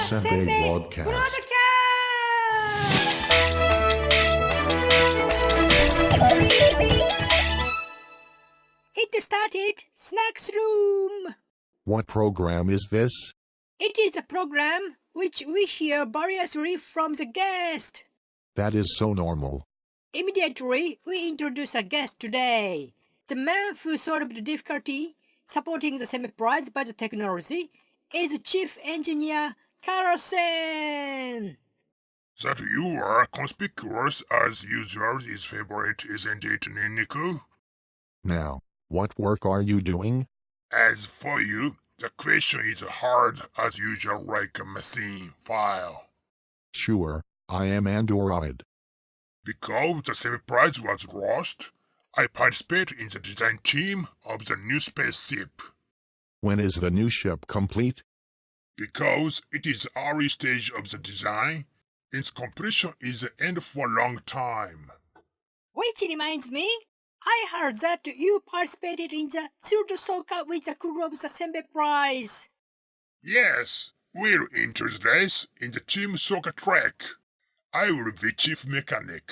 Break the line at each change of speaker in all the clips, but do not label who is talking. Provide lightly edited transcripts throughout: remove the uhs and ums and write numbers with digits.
Senbei broadcast.
It started Snacks Room.
What program is this?
It is a program which we hear variously from the guest.
That is so normal.
Immediately, we introduce a guest today. The man who solved the difficulty supporting the semi-prize by the technology is Chief Engineer Karasen.
That you are conspicuous as usual is favorite, isn't it, Ninniku?
Now, what work are you doing?
As for you, the question is hard as usual like a machine file.
Sure, I am Android.
Because the semi-prize was lost, I participate in the design team of the new spaceship.
When is the new ship complete?
Because it is the early stage of the design, its completion is the end for a long time.
Which reminds me, I heard that you participated in the SOKA with the crew of the Senbei prize.
Yes, we're into the race in the team SOKA TREK. I will be chief mechanic.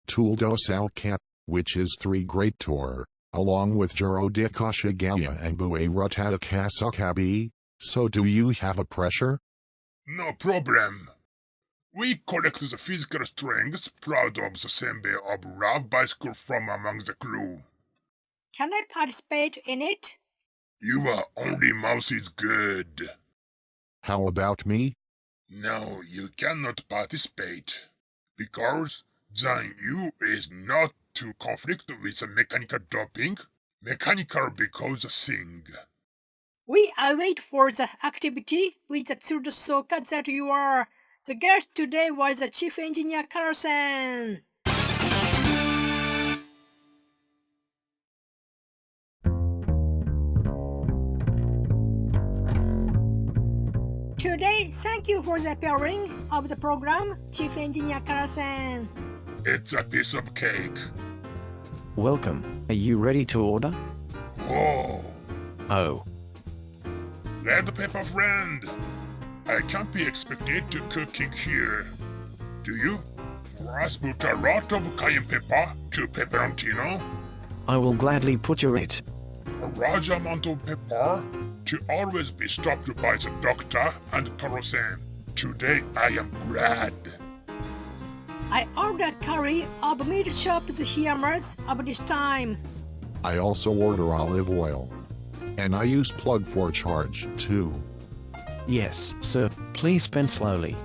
Tooldo Salcat, which is 3 great tour, along with Jiro Dikoshigaya and Bue Ratatakasokabi. So do you have a pressure?
No problem. We collect the physical strengths proud of the Senbei of love bicycle from among the crew.
Can I participate in it?
Your only mouth is good.
How about me?
No, you cannot participate, because then you is not to conflict with the mechanical doping, mechanical because the thing.
We await for the activity with the SOKA that you are. The guest today was the Chief Engineer Karasen. Today, thank you for the appearing of the program, Chief Engineer Karasen.
It's a piece of cake.
Welcome. Are you ready to order?
Whoa.
Oh.
Red pepper friend. I can't be expected to cooking here. Do you? For us put a lot of cayenne pepper to pepperoncino.
I will gladly put your it.
A large amount of pepper to always be stopped by the doctor and Karasen. Today I am glad.
I order curry of meat chopped hammers of this time.
I also order olive oil. And I use plug for charge, too.
Yes, sir. Please spend slowly.